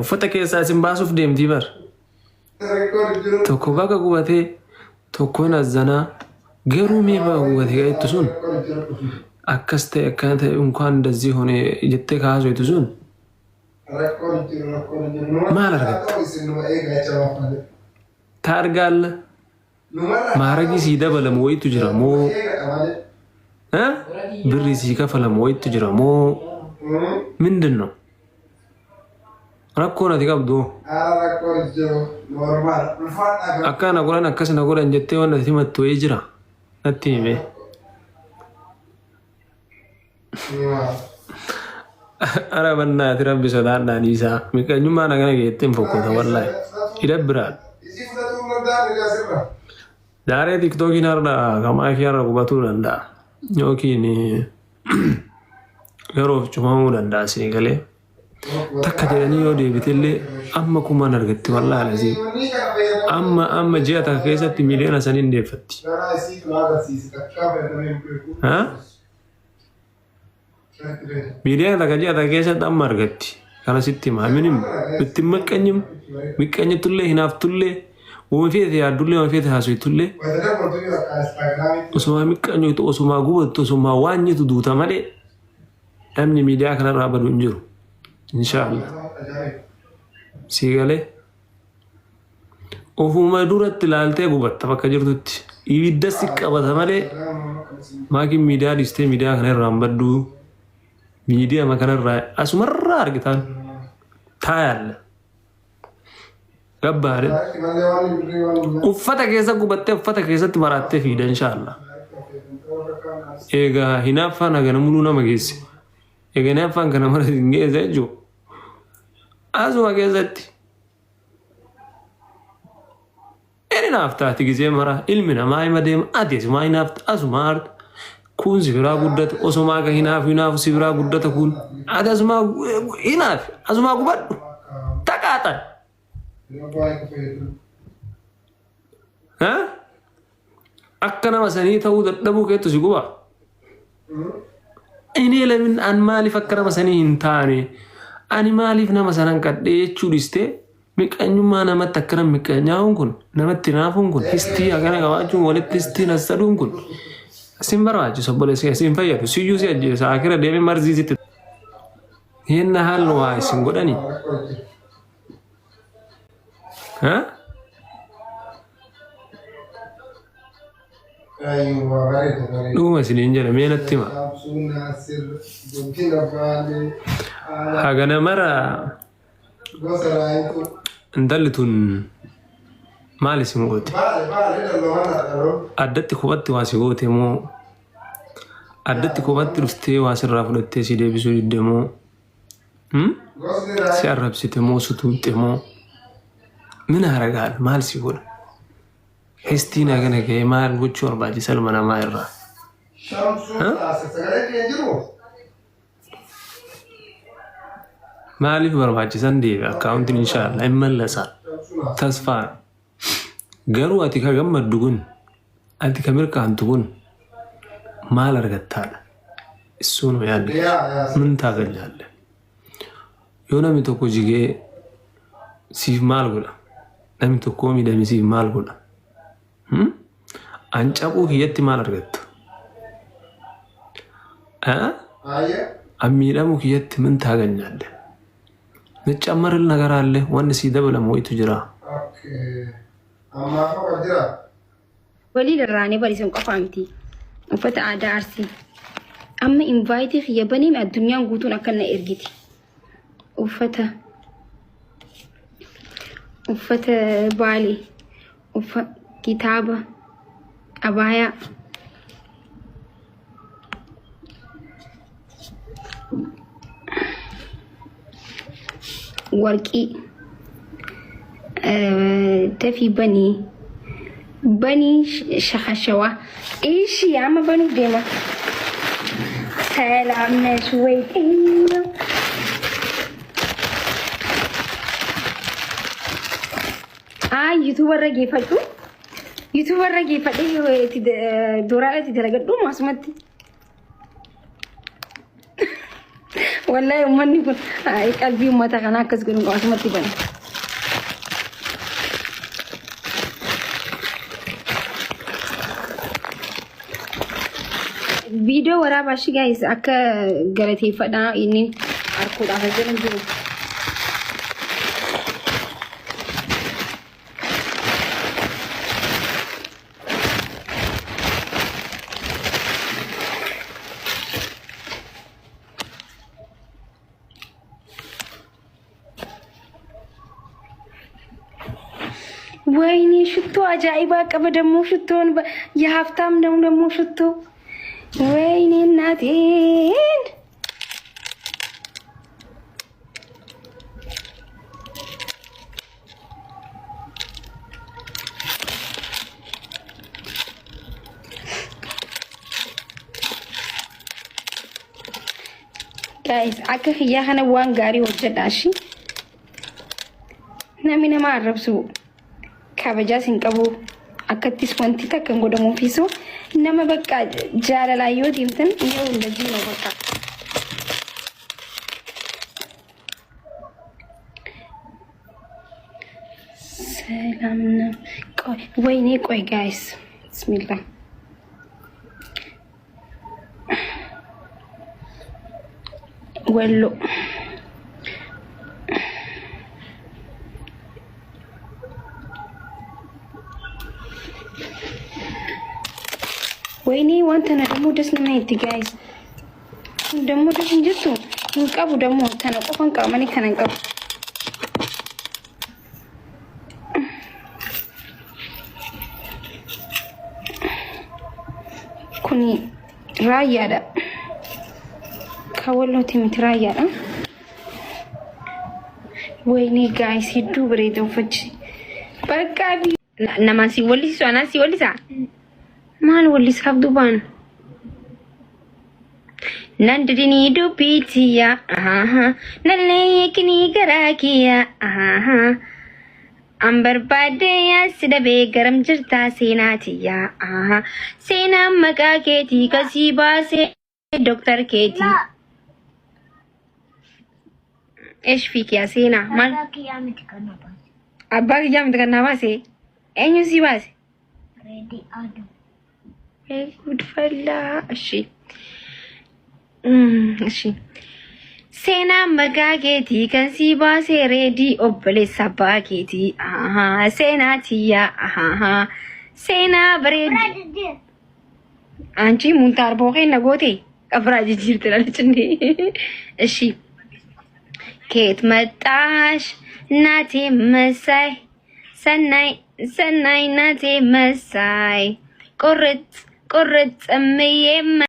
uffata keessaa isin baasuuf deemtii bar tokko baga gubatee tokkoon azanaa garuu mee baga gubatee gaheettu sun akkas ta'e akkana ta'e unkaan እንደዚህ ሆነ jettee kaasootu sun maal argatta taargaalla maaragii sii dabalamu wayitu jira moo birrii sii kafalamu wayitu jira moo ምንድን ነው rakkoon ati qabdu akkana godhan akkasina godhan jettee waan ati himattu wayii jira natti hime ara bannaati rabbi sodaadhaan isaa miqanyummaa nagana geettiin fokkota wallaahi idabbiraan daaree tiktookiin har'a kamaa fi har'a qubatuu danda'a yookiin yeroof cufamuu danda'a sii galee takka jedhanii yoo deebitellee amma kumaan argatti wallaahi lasii amma ji'a takka keessatti miliyoona saniin deeffatti miliyoona takka ji'a takka keessatti amma argatti kana sitti maaminim itti miqqanyitullee hinaaftullee uumafeete yaaddullee uumafeete haasuytullee osumaa miqqanyuutu osumaa gubattu osumaa waanyitu duuta malee namni miidiyaa kanarraa badu hin jiru inshallah sigale ofuma duratti ilaaltee gubatta bakka jirtutti ibidda si qabata malee maakin miidiyaa dhistee miidiyaa kanarraa hin baddu miidiyaa makanarraa asumarraa argitaan taayalla gabbaare uffata keessa gubattee uffata keessatti maraattee fiida inshallah egaa hinaaffaan hagana muluu nama geesse egaa hinaaffaan kana mara hin geesse jechuudha asuma keessatti inni naaftaati gizee mara ilmi namaa hima deema ati asuma hinaafta asuma harta kun sibiraa guddata osuma akka hinaafu sibiraa guddata kun ati asuma hinaafi asuma gubadhu taqaaxan akka nama sanii ta'uu dadhabuu keettu si guba inni lamin an maaliif akka nama sanii hin taane ani maaliif nama sanan kadhee jechuu dhistee miqanyummaa namatti akkana miqanyaa'uun kun namatti naafuun kun histii akkana qabaachuun walitti histii nassaduun kun sin barbaachisu obboleessa sin fayyadu siyyuu si ajjeesa akira deemee marziisitti yenna haalli waa isin godhani dhuguma isiniin jedha mee natti hima hagana mara intalli tun maal isin goote addatti kophatti waa si goote moo addatti kophatti dhuftee waa sirraa fudhattee si deebisuu didde moo si arrabsite moo si tuuxxe moo mina haragaadha maal si godha histiin hagana ga'ee maal gochuu barbaachisa ilma namaa irraa maaliif barbaachisan deebi akkaawuntiin inshallah hin mallasaa tasfaan garuu ati ka gammaddu kun ati ka mirkaantu kun maal argattaadha issuun yaadde min taaganyaalle yoo namni tokko jigee siif maal godha namni tokko miidhame siif maal godha an cabuu kiyyatti maal argattu an miidhamuu kiyyatti min taaganyaalle ንጨምርል ነገር አለ ወን ሲደበለ ሞይቱ ጅራ ወሊ ለራኔ በሪሰን ቆፋምቲ ወፈተ አዳ አርሲ አማ ኢንቫይት የበኔም አዱንያን ጉቱን አከነ ኤርጊቲ ወፈተ ባሊ ወፈ ኪታባ አባያ warqii tafi bani shakashawa ishi amma banu dema salam na shuwai youtuber rage fadu dora ti daragaddu masmatti والله ومني كن قلبي ما تغناكس قلنا قاسمتي بنا فيديو ورا باشي guys akka galateeffadha inni arkuudhaaf jiran jiru ويني شتو عجائبة كبا دمو شتون يهافتام دمو شتو ويني الناتين guys akka khiyya kana waan gaarii hojjedhaashi namni ma arrabsu kabaja sin qabu akkattis wanti takka godhamu fiisu nama bakka jaalalaayoo deemtan yoo እንደዚህ ነው በቃ ሰላም ነው ቆይ ወይኔ ቆይ ጋይስ ቢስሚላህ ወሎ ويني وانت انا دمو دس نمايتي جايز دمو دس نجتو نقابو دمو تانا قفن قامني كان نقابو كوني رايا دا كاولو تيمت رايا دا ويني جايز يدو بريدو فجي بركابي نما سيولي سو انا سيولي سا مال ولي صاحب دوبان نندرني دوبيتيا نليكني غراكيا أمبر باديا سدبي غرم جرتا سيناتيا سينا مكا كيتي كسيبا سي دكتور كيتي ايش فيك يا سينا مال أباك جامد كنا باسي اينو سيباسي ريدي آدو good fella እሺ ሴና መጋጌቲ ከንሲባሴ ሬዲ ኦብሌሳ ባጌቲ ሴናቲያ ሴና በሬዲ አንቺ ሙንታር ቦቄ ነጎቴ ቀብራጅ ጅር ትላለች እንዴ እሺ ኬት መጣሽ እናቴ መሳይ ሰናይ እናቴ መሳይ ቆርጥ ቆርጥ እምዬ